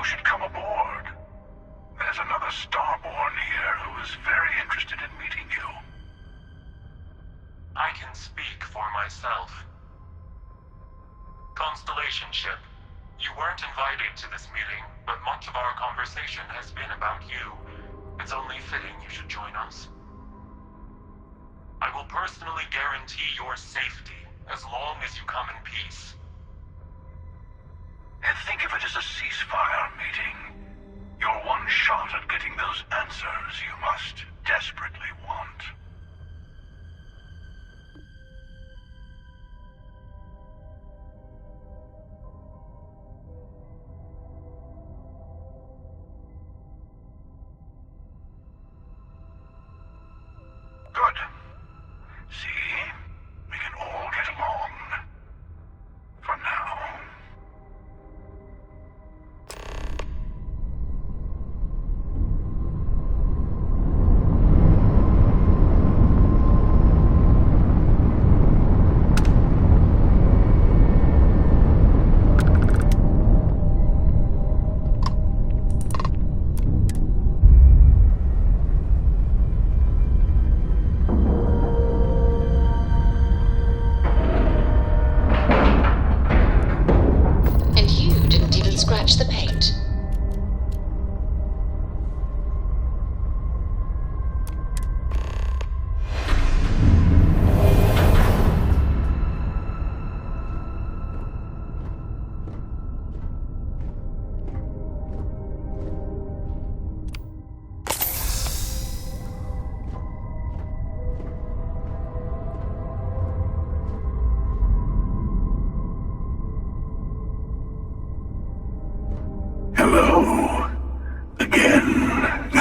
You should come aboard. There's another Starborn here who is very interested in meeting you. I can speak for myself. Constellation ship, you weren't invited to this meeting, but much of our conversation has been about you. It's only fitting you should join us. I will personally guarantee your safety as long as you come in peace. And think of it as a ceasefire meeting. You're one shot at getting those answers you must desperately want. Good. See? We can all get along. For now. And you didn't even scratch the paint. Hello. Again.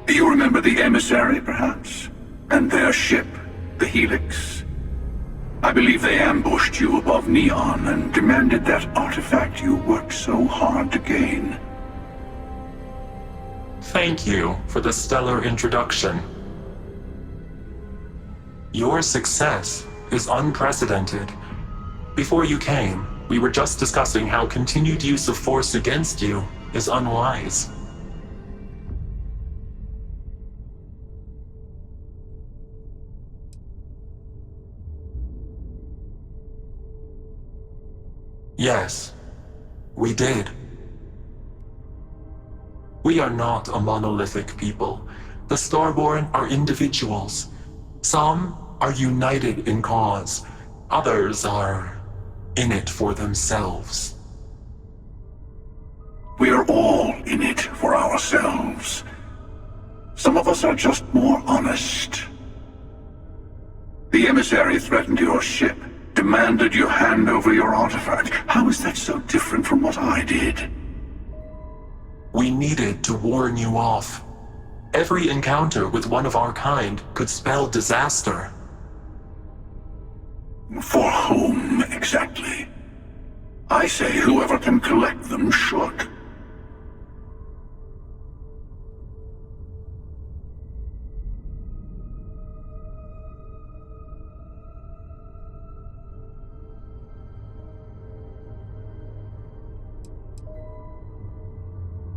You remember the emissary, perhaps? And their ship, the Helix? I believe they ambushed you above Neon and demanded that artifact you worked so hard to gain. Thank you for the stellar introduction. Your success is unprecedented. Before you came, we were just discussing how continued use of force against you is unwise. Yes, we did. We are not a monolithic people. The Starborn are individuals. Some are united in cause. Others are in it for themselves. We are all in it for ourselves. Some of us are just more honest. The emissary threatened your ship, demanded you hand over your artifact. How is that so different from what I did? We needed to warn you off. Every encounter with one of our kind could spell disaster. For whom, exactly? I say whoever can collect them should.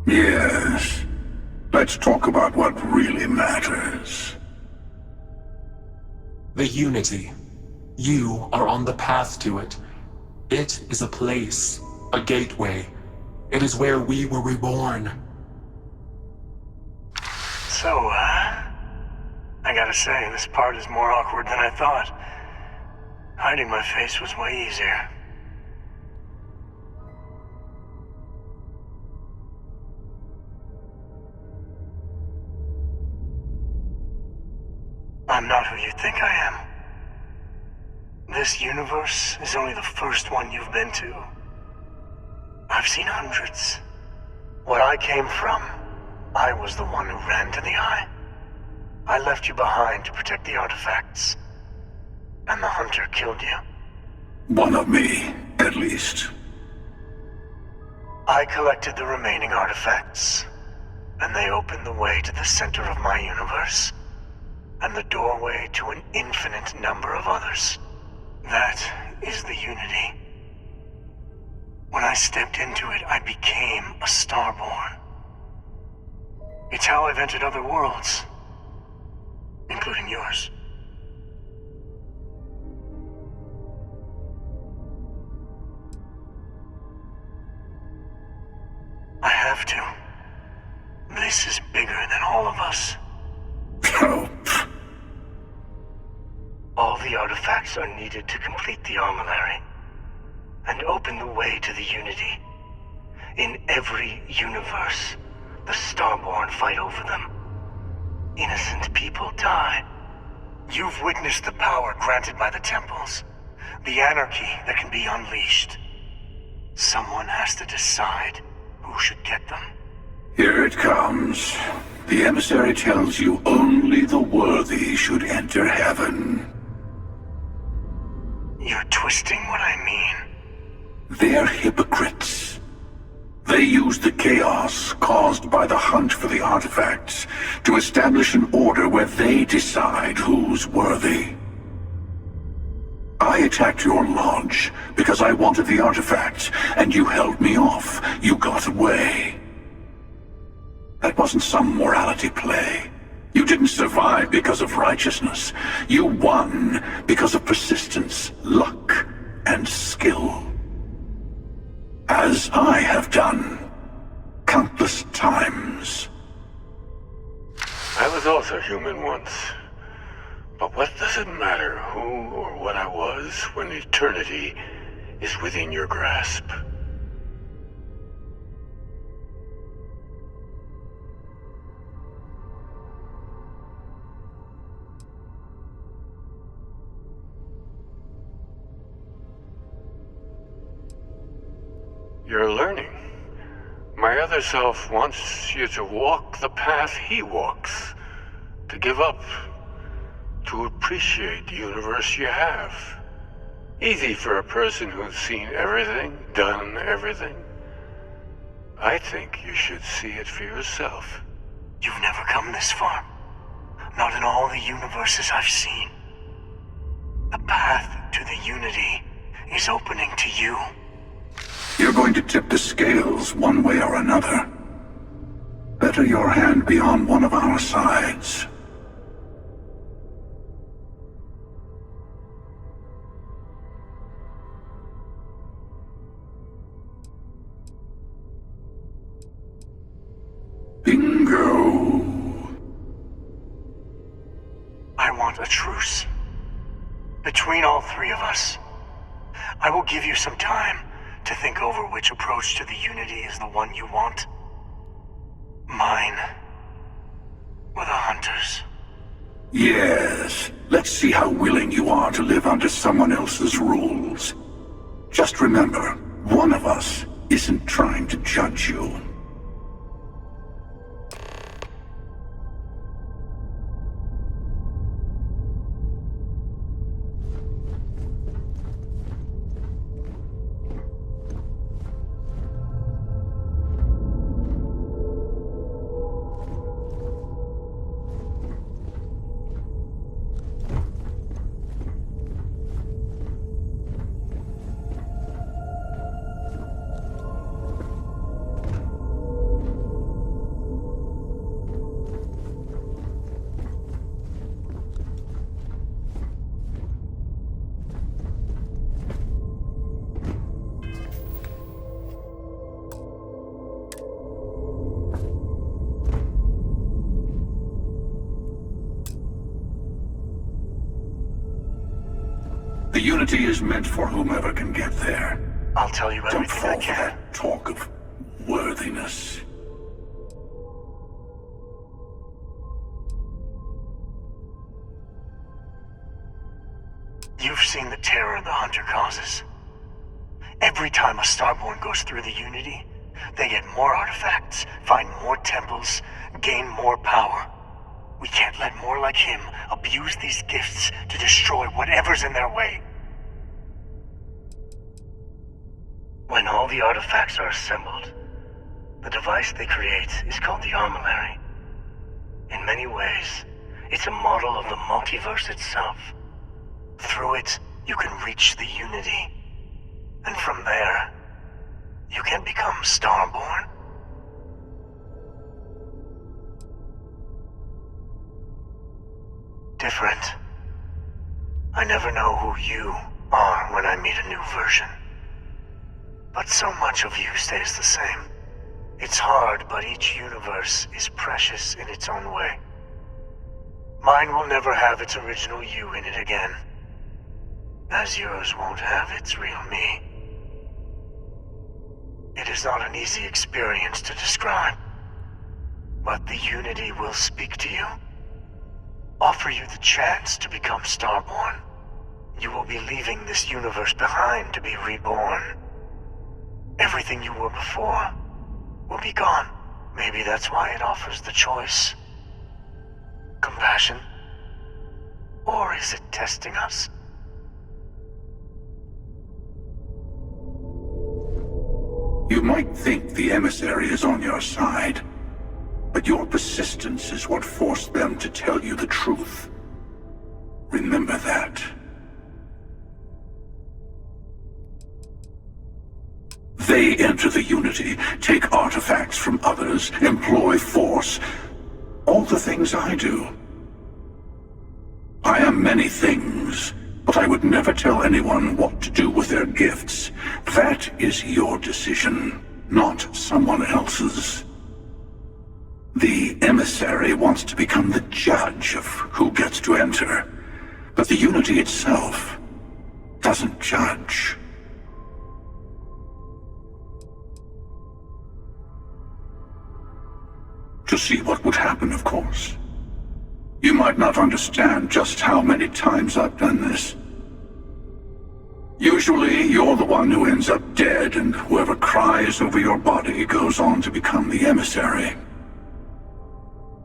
Yes. Let's talk about what really matters. The Unity. You are on the path to it. It is a place, a gateway. It is where we were reborn. So, I gotta say, this part is more awkward than I thought. Hiding my face was way easier. I'm not who you think I am. This universe is only the first one you've been to. I've seen hundreds. Where I came from, I was the one who ran to the Eye. I left you behind to protect the artifacts. And the Hunter killed you. One of me, at least. I collected the remaining artifacts, and they opened the way to the center of my universe, and the doorway to an infinite number of others. That is the Unity. stepped into it, I became a Starborn. It's how I've entered other worlds, including yours. I have to. This is bigger than all of us. Oh, All the artifacts are needed to complete the armillary and open the way to the Unity. In every universe, the Starborn fight over them. Innocent people die. You've witnessed the power granted by the temples, the anarchy that can be unleashed. Someone has to decide who should get them. here it comes. The emissary tells you only the worthy should enter heaven. You're twisting what I mean. They're hypocrites. They use the chaos caused by the hunt for the artifacts to establish an order where they decide who's worthy. I attacked your lodge because I wanted the artifacts, and you held me off. You got away. That wasn't some morality play. You didn't survive because of righteousness. You won because of persistence, luck, and skill. As I have done countless times. I was also human once. But what does it matter who or what I was when eternity is within your grasp? You're learning. My other self wants you to walk the path he walks, to give up, to appreciate the universe you have. Easy for a person who's seen everything, done everything. I think you should see it for yourself. You've never come this far. Not in all the universes I've seen. The path to the Unity is opening to you. You're going to tip the scales one way or another. Better your hand be on one of our sides. Bingo. I want a truce. Between all three of us. I will give you some time to think over which approach to the Unity is the one you want. Mine. Or the Hunters. Yes. Let's see how willing you are to live under someone else's rules. Just remember, one of us isn't trying to judge you. The Unity is meant for whomever can get there. I'll tell you Don't everything I fall for can. that talk of worthiness. You've seen the terror the Hunter causes. Every time a Starborn goes through the Unity, they get more artifacts, find more temples, gain more power. We can't let more like him abuse these gifts to destroy whatever's in their way. When all the artifacts are assembled, the device they create is called the armillary. In many ways, it's a model of the multiverse itself. Through it, you can reach the Unity. And from there, you can become Starborn. Different. I never know who you are when I meet a new version. But so much of you stays the same. It's hard, but each universe is precious in its own way. Mine will never have its original you in it again, as yours won't have its real me. It is not an easy experience to describe, but the Unity will speak to you, offer you the chance to become Starborn. You will be leaving this universe behind to be reborn. Everything you were before will be gone. Maybe that's why it offers the choice. Compassion? Or is it testing us? You might think the emissary is on your side, but your persistence is what forced them to tell you the truth. Remember that. They enter the Unity, take artifacts from others, employ force. All the things I do. I am many things, but I would never tell anyone what to do with their gifts. That is your decision, not someone else's. The emissary wants to become the judge of who gets to enter, but the Unity itself doesn't judge. To see what would happen, of course. You might not understand just how many times I've done this. Usually, you're the one who ends up dead, and whoever cries over your body goes on to become the emissary.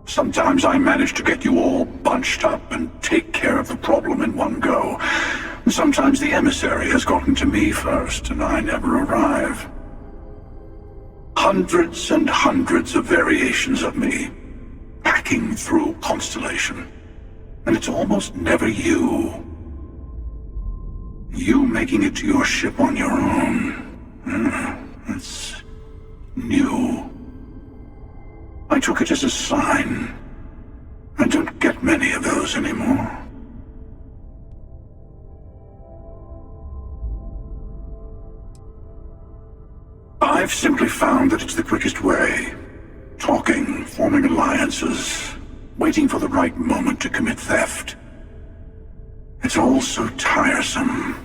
Sometimes I manage to get you all bunched up and take care of the problem in one go. Sometimes the emissary has gotten to me first, and I never arrive. Hundreds and hundreds of variations of me, packing through Constellation. And it's almost never you. You making it to your ship on your own. That's new. I took it as a sign. I don't get many of those anymore. I've simply found that it's the quickest way. Talking, forming alliances, waiting for the right moment to commit theft. It's all so tiresome.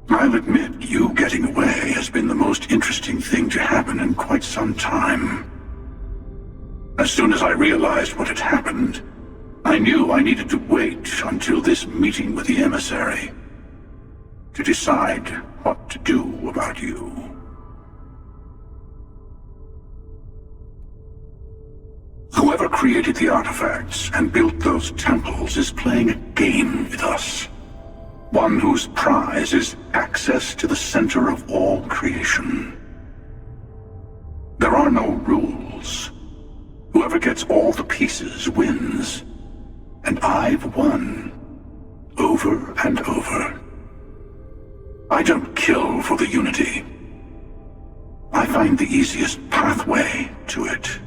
I'll admit, you getting away has been the most interesting thing to happen in quite some time. As soon as I realized what had happened, I knew I needed to wait until this meeting with the emissary to decide what to do about you. Whoever created the artifacts and built those temples is playing a game with us. One whose prize is access to the center of all creation. There are no rules. Whoever gets all the pieces wins. And I've won. Over and over. I don't kill for the Unity. I find the easiest pathway to it.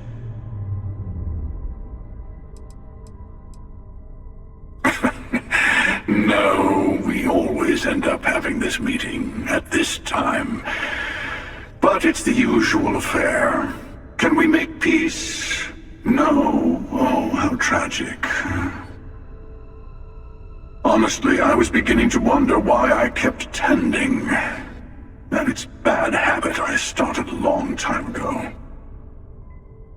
No, we always end up having this meeting at this time. But it's the usual affair. Can we make peace? No. Oh, how tragic. Honestly, I was beginning to wonder why I kept attending. And it's bad habit I started a long time ago.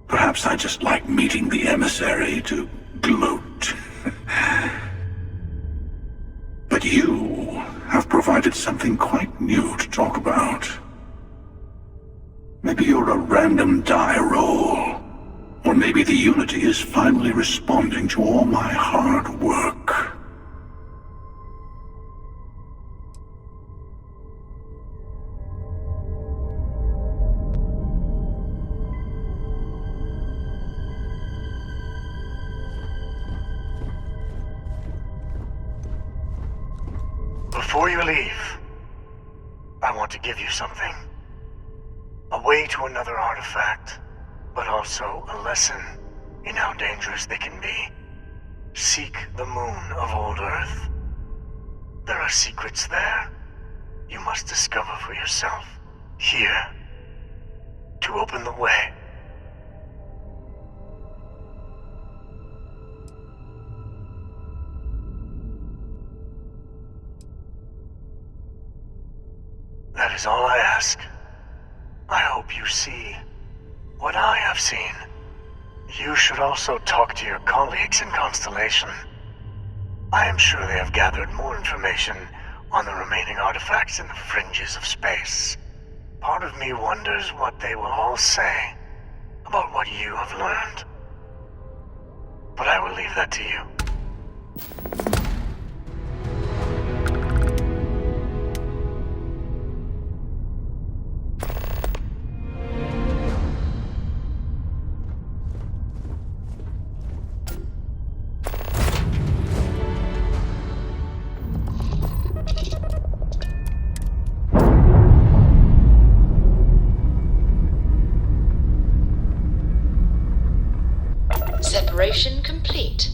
Perhaps I just like meeting the emissary to gloat. But you have provided something quite new to talk about. Maybe you're a random die roll. Or maybe the Unity is finally responding to all my hard work. Before you leave, I want to give you something. A way to another artifact, but also a lesson in how dangerous they can be. Seek the moon of old Earth. There are secrets there you must discover for yourself. Here, to open the way. That is all I ask. I hope you see what I have seen. You should also talk to your colleagues in Constellation. I am sure they have gathered more information on the remaining artifacts in the fringes of space. Part of me wonders what they will all say about what you have learned. But I will leave that to you. Separation complete.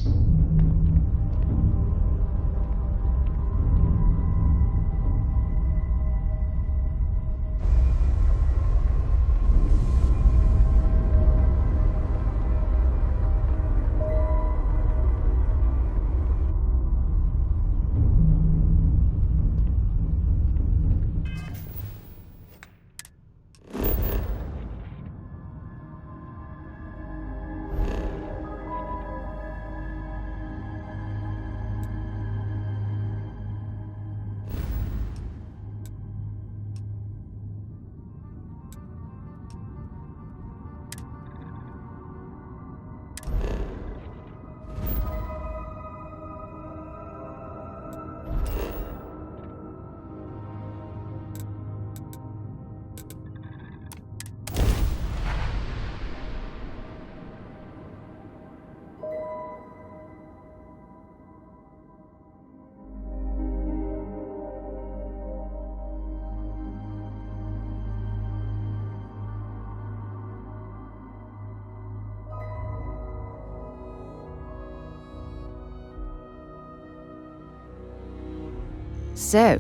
So,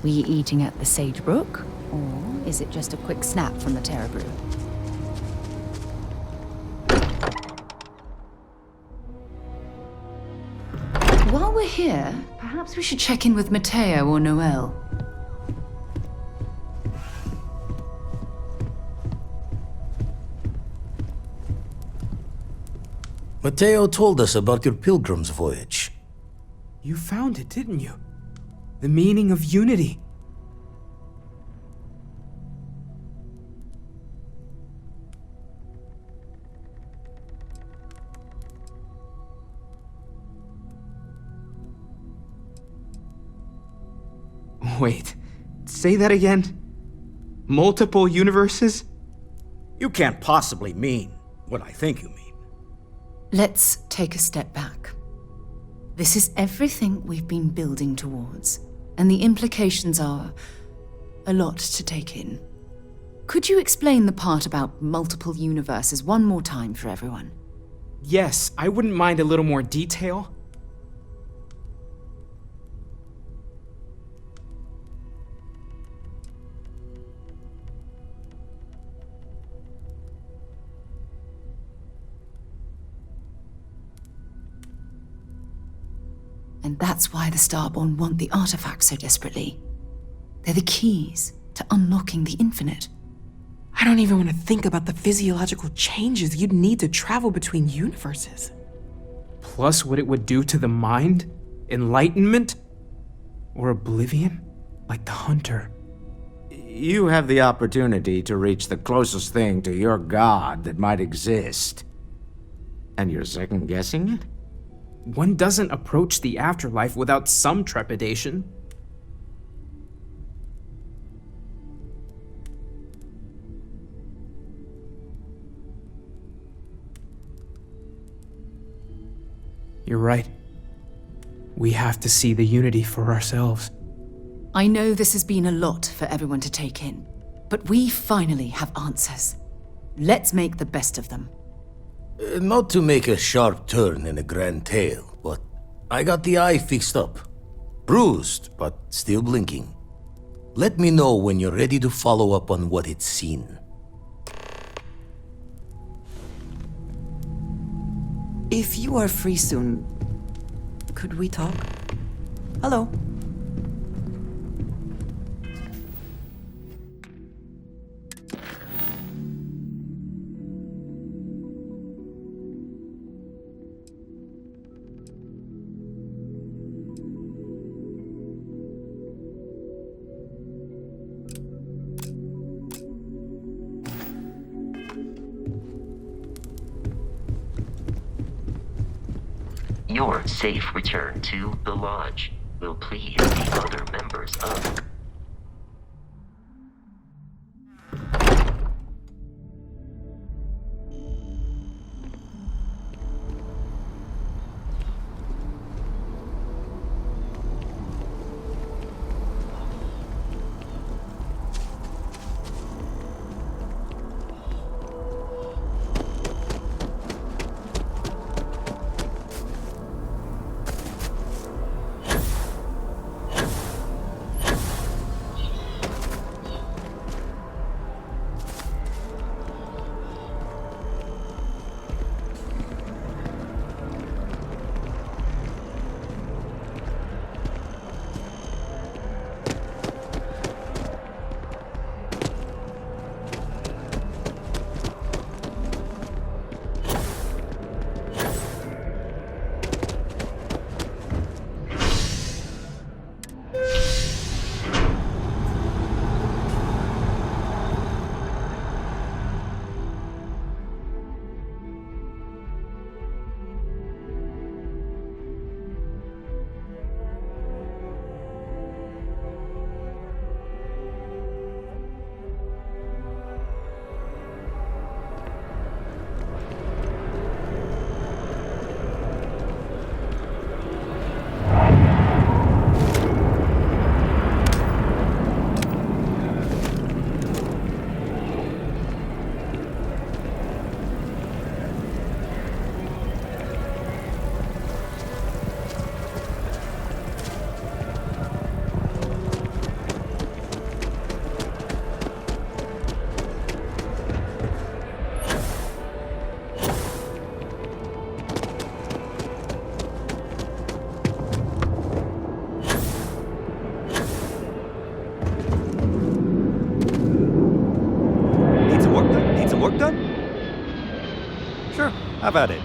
were you eating at the Sagebrook, or is it just a quick snap from the Terra Brew? While we're here, perhaps we should check in with Matteo or Noel. Matteo told us about your pilgrim's voyage. You found it, didn't you? The meaning of unity. Wait, say that again? Multiple universes? You can't possibly mean what I think you mean. Let's take a step back. This is everything we've been building towards, and the implications are a lot to take in. Could you explain the part about multiple universes one more time for everyone? Yes, I wouldn't mind a little more detail. And that's why the Starborn want the artifacts so desperately. They're the keys to unlocking the infinite. I don't even want to think about the physiological changes you'd need to travel between universes. Plus what it would do to the mind? Enlightenment? Or oblivion? Like the Hunter. You have the opportunity to reach the closest thing to your god that might exist. And you're second-guessing it? One doesn't approach the afterlife without some trepidation. You're right. We have to see the unity for ourselves. I know this has been a lot for everyone to take in, but we finally have answers. Let's make the best of them. Not to make a sharp turn in a grand tale, but I got the eye fixed up. Bruised, but still blinking. Let me know when you're ready to follow up on what it's seen. If you are free soon, could we talk? Hello. Your safe return to the lodge will please the other members of... Work done? Sure, how about it?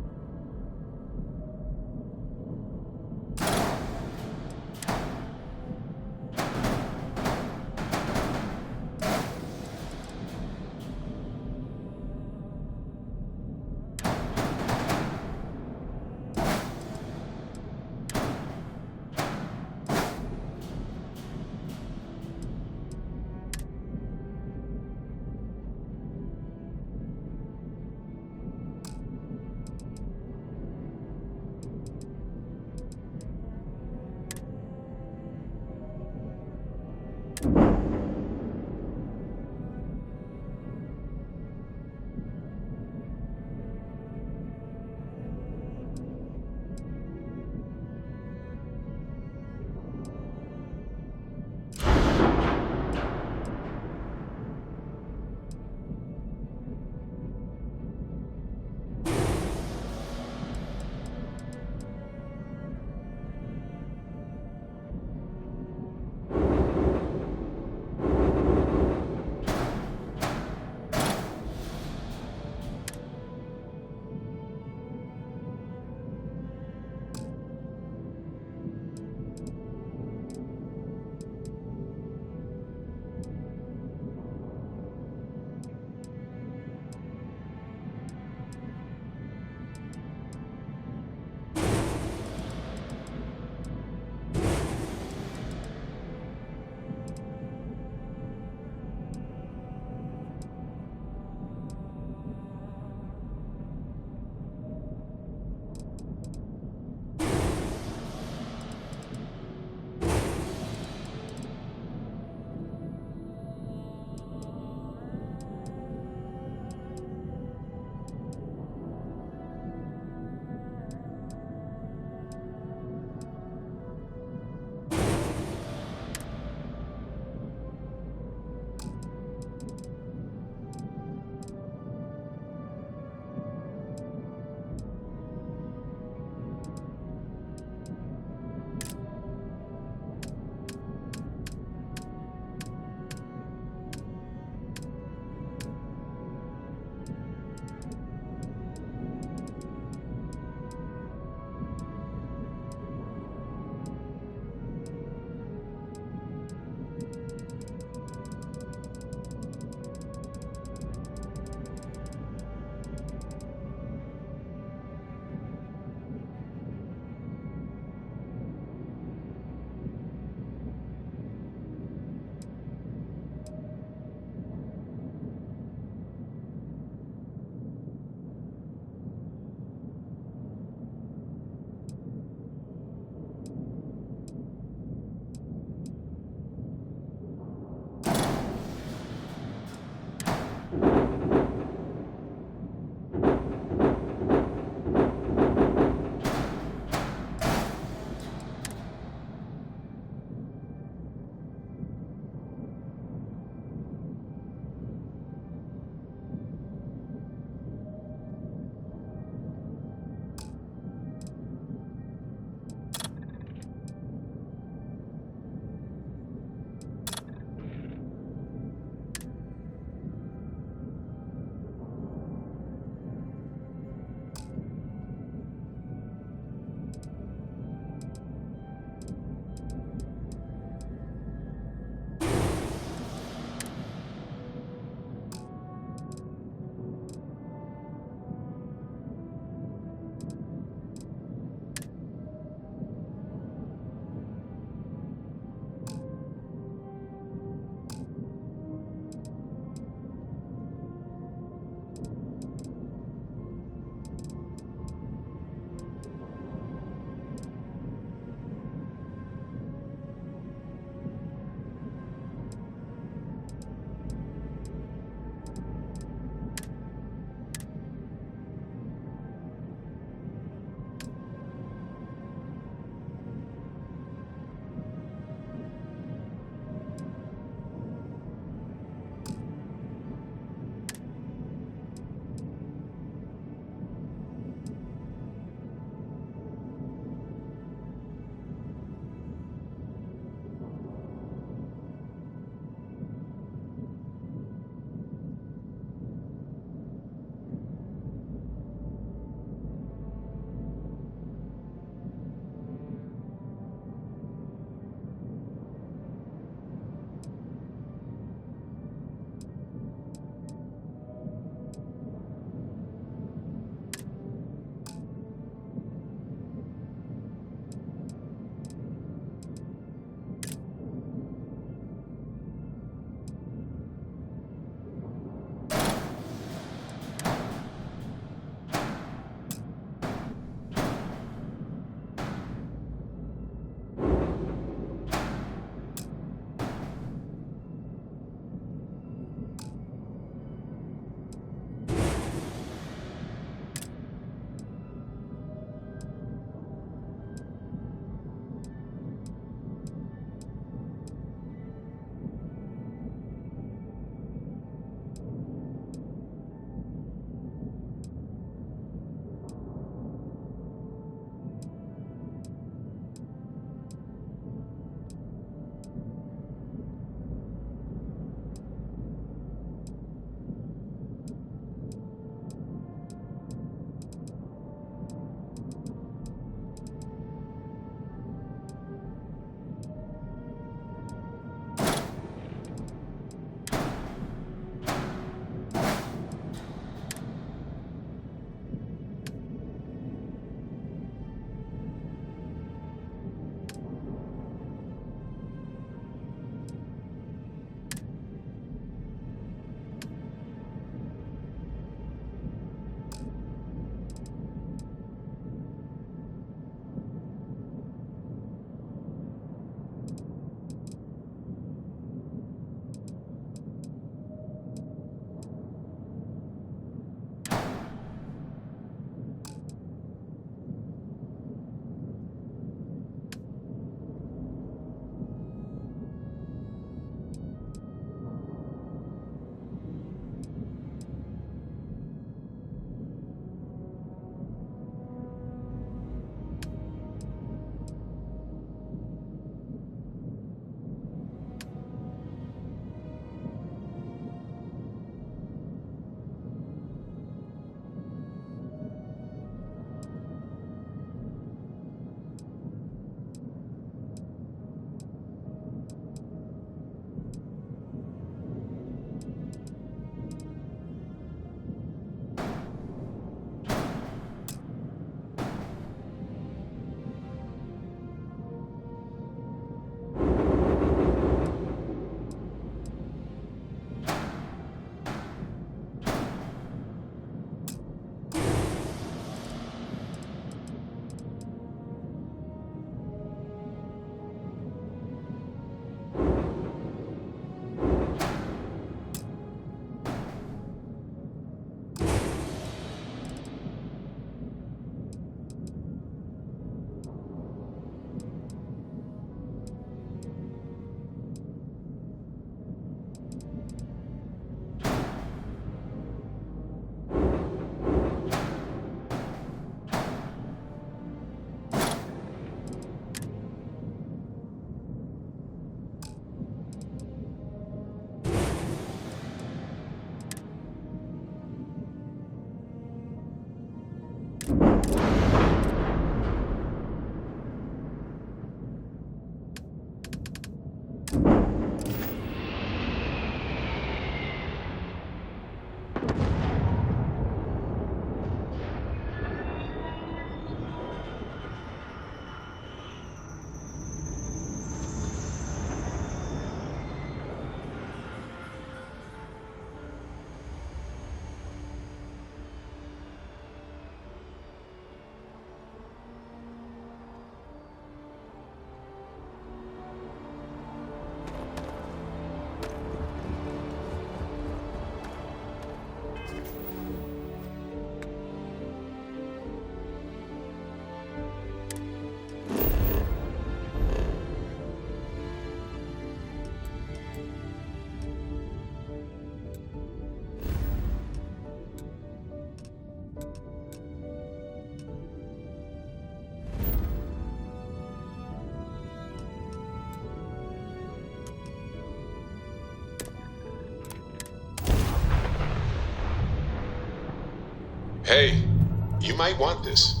You might want this.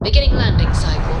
Beginning landing cycle.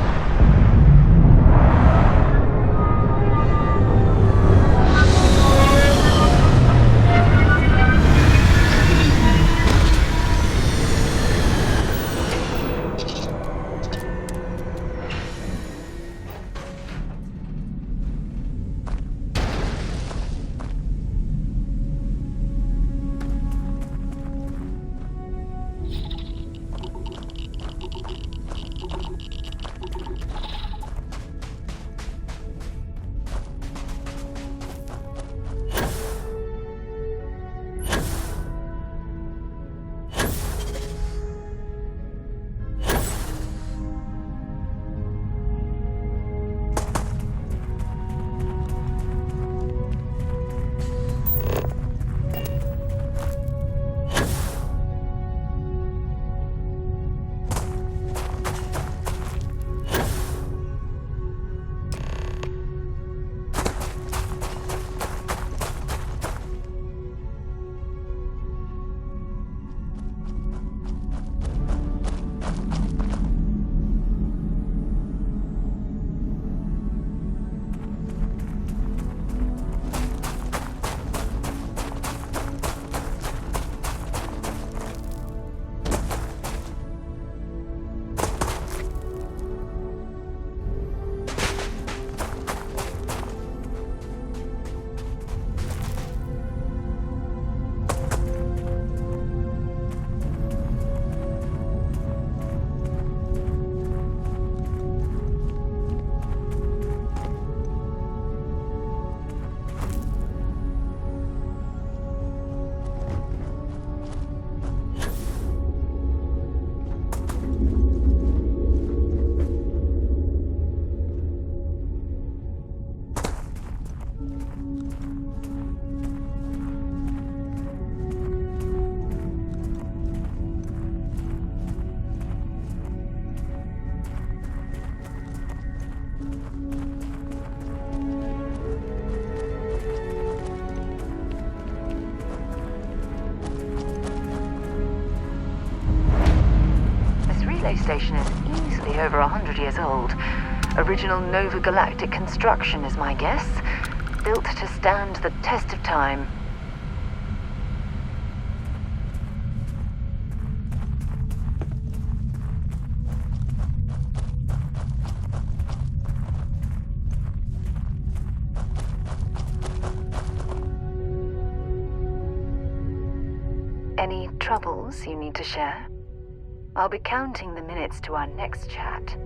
Station is easily over 100 years old. Original Nova Galactic construction is my guess. Built to stand the test of time. Any troubles you need to share? I'll be counting the minutes to our next chat.